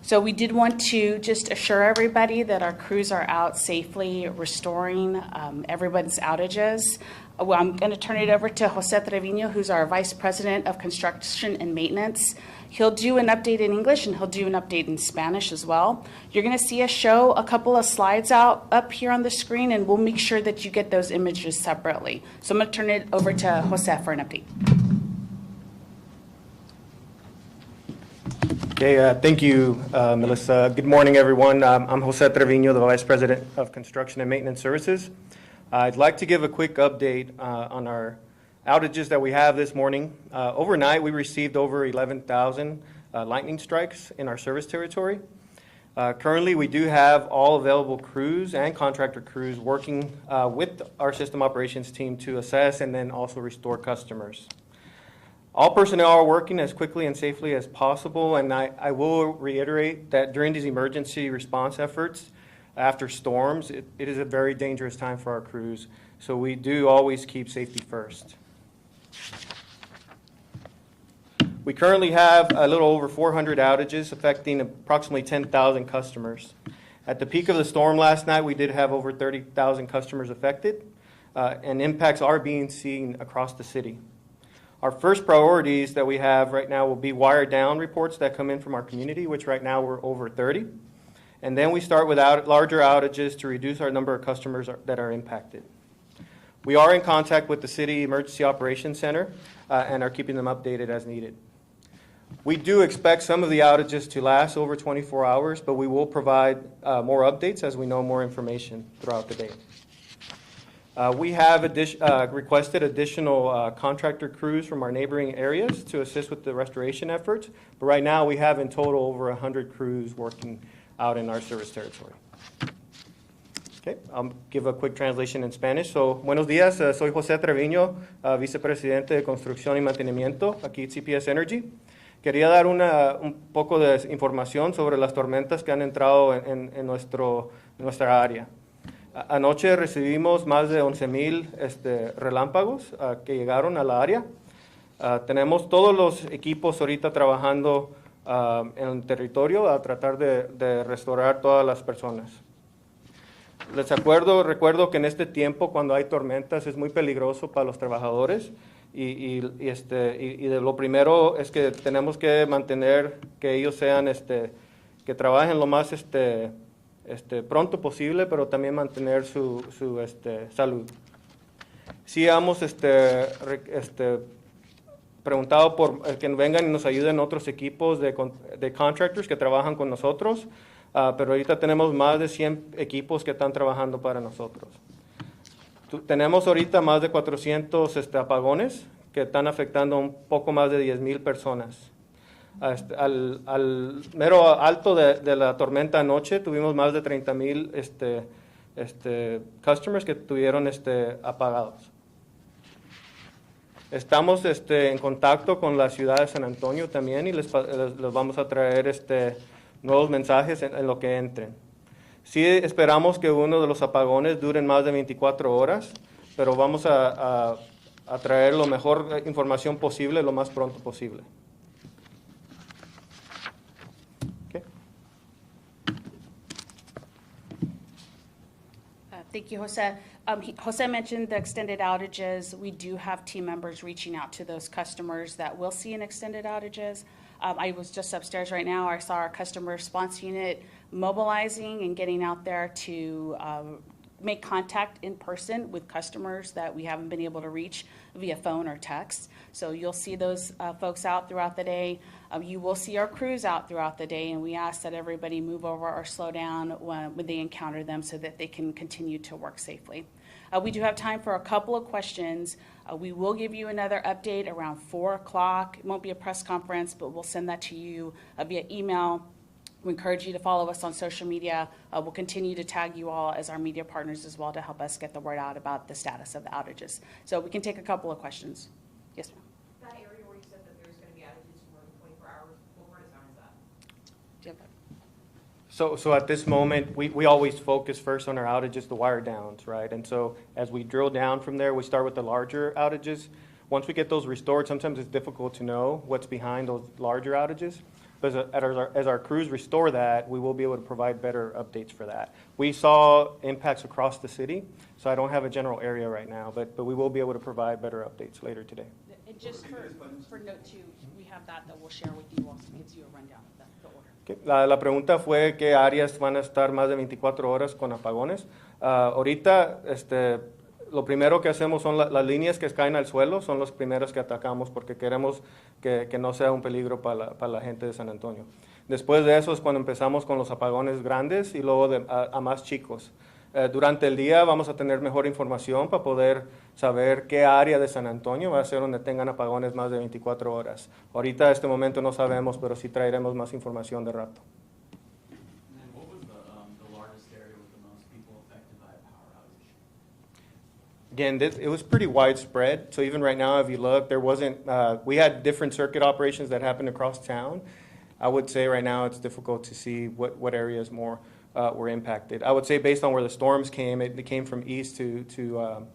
So we did want to just assure everybody that our crews are out safely restoring everybody's outages. Well, I'm going to turn it over to Jose Trevino, who's our Vice President of Construction and Maintenance. He'll do an update in English and he'll do an update in Spanish as well. You're going to see us show a couple of slides up here on the screen, and we'll make sure that you get those images separately. So I'm going to turn it over to Jose for an update. Okay, thank you, Melissa. Good morning, everyone. I'm Jose Trevino, the Vice President of Construction and Maintenance Services. I'd like to give a quick update on our outages that we have this morning. Overnight, we received over 11,000 lightning strikes in our service territory. Currently, we do have all available crews and contractor crews working with our system operations team to assess and then also restore customers. All personnel are working as quickly and safely as possible, and I will reiterate that during these emergency response efforts after storms, it is a very dangerous time for our crews, so we do always keep safety first. We currently have a little over 400 outages affecting approximately 10,000 customers. At the peak of the storm last night, we did have over 30,000 customers affected, and impacts are being seen across the city. Our first priorities that we have right now will be wire down reports that come in from our community, which right now we're over 30. And then we start with larger outages to reduce our number of customers that are impacted. We are in contact with the City Emergency Operations Center and are keeping them updated as needed. We do expect some of the outages to last over 24 hours, but we will provide more updates as we know more information throughout the day. We have requested additional contractor crews from our neighboring areas to assist with the restoration efforts, but right now we have in total over 100 crews working out in our service territory. Okay, I'll give a quick translation in Spanish. So, buenos días, soy José Trevino, vicepresidente de Construcción y Mantenimiento aquí en CPS Energy. Quería dar un poco de información sobre las tormentas que han entrado en nuestra área. Anoche recibimos más de 11,000 relámpagos que llegaron a la área. Tenemos todos los equipos ahorita trabajando en el territorio a tratar de restaurar todas las personas. Recuerdo que en este tiempo, cuando hay tormentas, es muy peligroso para los trabajadores y lo primero es que tenemos que mantener que ellos sean, que trabajen lo más pronto posible, pero también mantener su salud. Sí hemos preguntado por que vengan y nos ayuden otros equipos de contractors que trabajan con nosotros, pero ahorita tenemos más de 100 equipos que están trabajando para nosotros. Tenemos ahorita más de 400 apagones que están afectando a un poco más de 10,000 personas. Al mero alto de la tormenta anoche tuvimos más de 30,000 customers que estuvieron apagados. Estamos en contacto con la ciudad de San Antonio también y les vamos a traer nuevos mensajes en lo que entren. Sí esperamos que uno de los apagones duren más de 24 horas, pero vamos a traer la mejor información posible lo más pronto posible. Thank you, Jose. Jose mentioned the extended outages. We do have team members reaching out to those customers that will see an extended outages. I was just upstairs right now. I saw our customer response unit mobilizing and getting out there to make contact in person with customers that we haven't been able to reach via phone or text. So you'll see those folks out throughout the day. You will see our crews out throughout the day, and we ask that everybody move over or slow down when they encounter them so that they can continue to work safely. We do have time for a couple of questions. We will give you another update around 4 o'clock. It won't be a press conference, but we'll send that to you via email. We encourage you to follow us on social media. We'll continue to tag you all as our media partners as well to help us get the word out about the status of the outages. So we can take a couple of questions. Yes, ma'am. That area where you said that there's going to be outages for more than 24 hours, what part of town is that? Do you have that? So at this moment, we always focus first on our outages, the wire downs, right? And so as we drill down from there, we start with the larger outages. Once we get those restored, sometimes it's difficult to know what's behind those larger outages. But as our crews restore that, we will be able to provide better updates for that. We saw impacts across the city, so I don't have a general area right now, but we will be able to provide better updates later today. And just for note two, we have that we'll share with you also, gives you a rundown of the order. Okay. La pregunta fue qué áreas van a estar más de 24 horas con apagones. Ahorita, lo primero que hacemos son las líneas que caen al suelo, son los primeros que atacamos porque queremos que no sea un peligro para la gente de San Antonio. Después de eso es cuando empezamos con los apagones grandes y luego a más chicos. Durante el día vamos a tener mejor información para poder saber qué área de San Antonio va a ser donde tengan apagones más de 24 horas. Ahorita, este momento no sabemos, pero sí traeremos más información de rato. And then what was the largest area with the most people affected by a power outage? Again, it was pretty widespread. So even right now, if you look, there wasn't, we had different circuit operations that happened across town. I would say right now it's difficult to see what areas more were impacted. I would say based on where the storms came, it came from east or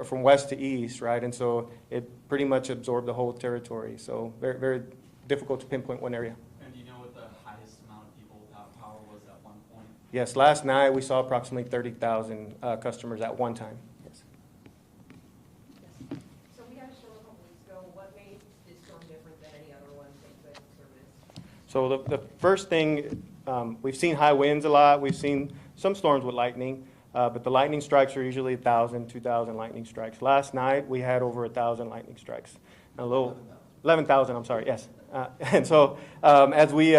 from west to east, right? And so it pretty much absorbed the whole territory. So very, very difficult to pinpoint one area. And do you know what the highest amount of people without power was at one point? Yes, last night we saw approximately 30,000 customers at one time. Yes. So we had a storm a couple weeks ago. What made this storm different than any other ones that you guys serviced? So the first thing, we've seen high winds a lot. We've seen some storms with lightning, but the lightning strikes are usually 1,000, 2,000 lightning strikes. Last night we had over 1,000 lightning strikes. 11,000. I'm sorry. Yes. And so as we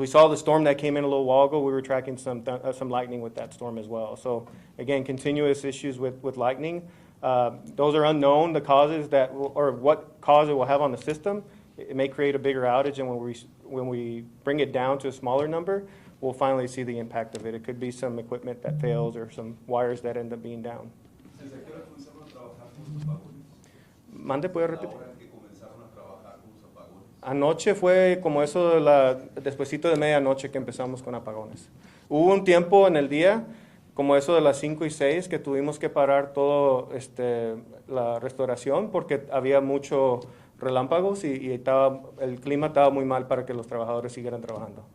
saw the storm that came in a little while ago, we were tracking some lightning with that storm as well. So again, continuous issues with lightning. Those are unknown. The causes or what cause it will have on the system. It may create a bigger outage, and when we bring it down to a smaller number, we'll finally see the impact of it. It could be some equipment that fails or some wires that end up being down. ¿Desde qué hora comenzaron a trabajar con los apagones? Mande, ¿puede La repetir? hora en que comenzaron a trabajar con los apagones. Anoche fue como eso despuesito de medianoche que empezamos con apagones. Hubo un tiempo en el día, como eso de las 5 y 6, que tuvimos que parar todo la restauración porque había mucho relámpagos y el clima estaba muy mal para que los trabajadores siguieran trabajando.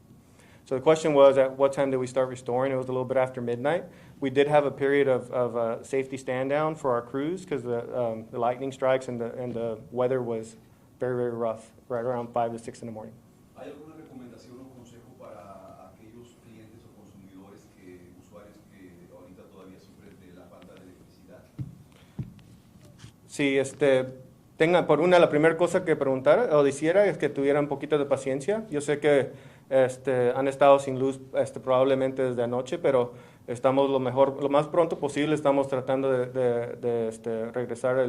So the question was, at what time did we start restoring? It was a little bit after midnight. We did have a period of safety stand down for our crews because the lightning strikes and the weather was very, very rough, right around 5 to 6 in the morning. ¿Hay alguna recomendación o consejo para aquellos clientes o consumidores usuarios que ahorita todavía sufren de la falta de electricidad? Sí, la primera cosa que preguntara o dijera es que tuvieran un poquito de paciencia. Yo sé que han estado sin luz probablemente desde anoche, pero estamos lo más pronto posible, estamos tratando de regresar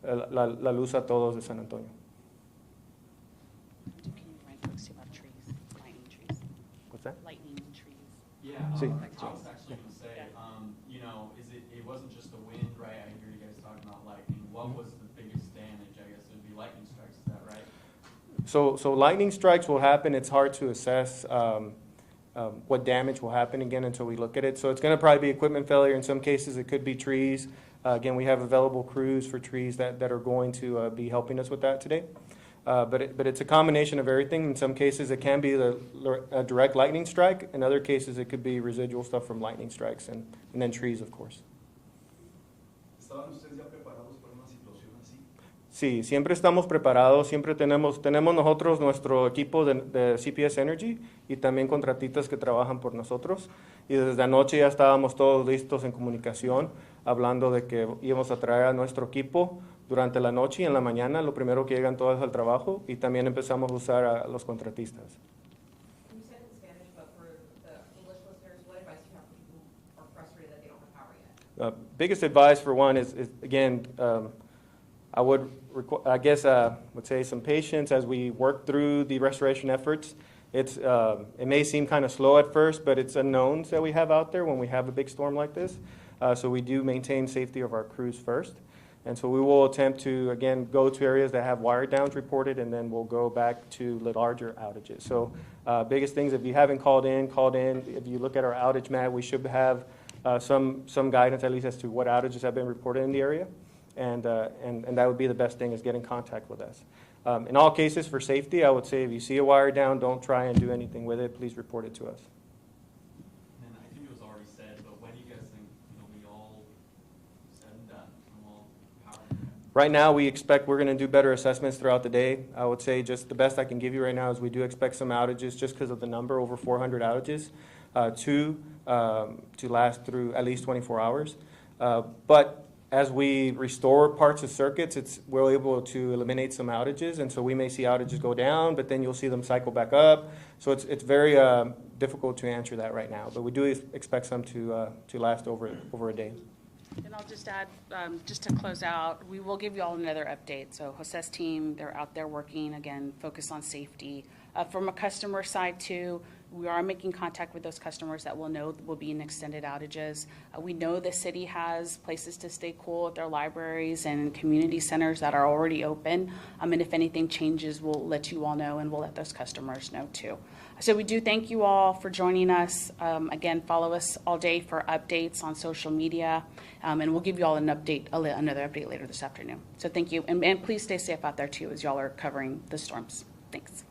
la luz a todos de San Antonio. Can you rank those about trees, lightning trees? What's that? Lightning trees. Yeah, Sí. I was actually going to say, it wasn't just the wind, right? I hear you guys talking about lightning. What was the biggest damage? I guess it would be lightning strikes, is that right? So lightning strikes will happen. It's hard to assess what damage will happen again until we look at it. So it's going to probably be equipment failure. In some cases, it could be trees. Again, we have available crews for trees that are going to be helping us with that today. But it's a combination of everything. In some cases, it can be a direct lightning strike. In other cases, it could be residual stuff from lightning strikes and then trees, of course. ¿Estaban ustedes ya preparados para una situación así? Sí, siempre estamos preparados, siempre tenemos nosotros nuestro equipo de CPS Energy y también contratistas que trabajan por nosotros. Y desde anoche ya estábamos todos listos en comunicación, hablando de que íbamos a traer a nuestro equipo durante la noche y en la mañana, lo primero que llegan todos al trabajo, y también empezamos a usar a los contratistas. You said in Spanish, but for the English listeners, what advice do you have for people who are frustrated that they don't have power yet? Biggest advice for one is again, I would say some patience as we work through the restoration efforts. It may seem kind of slow at first, but it's unknowns that we have out there when we have a big storm like this. So we do maintain safety of our crews first. And so we will attempt to, again, go to areas that have wire downs reported, and then we'll go back to the larger outages. So biggest things, if you haven't called in. If you look at our outage map, we should have some guidance at least as to what outages have been reported in the area. And that would be the best thing, is get in contact with us. In all cases, for safety, I would say if you see a wire down, don't try and do anything with it. Please report it to us. And I think it was already said, but when do you guys think it'll be all said and done? And we'll power back? Right now, we expect we're going to do better assessments throughout the day. I would say just the best I can give you right now is we do expect some outages just because of the number, over 400 outages, to last through at least 24 hours. But as we restore parts of circuits, we're able to eliminate some outages, and so we may see outages go down, but then you'll see them cycle back up. So it's very difficult to answer that right now, but we do expect some to last over a day. And I'll just add, just to close out, we will give you all another update. So Jose's team, they're out there working, again, focused on safety. From a customer side too, we are making contact with those customers that we'll know will be in extended outages. We know the city has places to stay cool at their libraries and community centers that are already open. And if anything changes, we'll let you all know, and we'll let those customers know too. So we do thank you all for joining us. Again, follow us all day for updates on social media, and we'll give you all another update later this afternoon. So thank you, and please stay safe out there too as y'all are covering the storms. Thanks.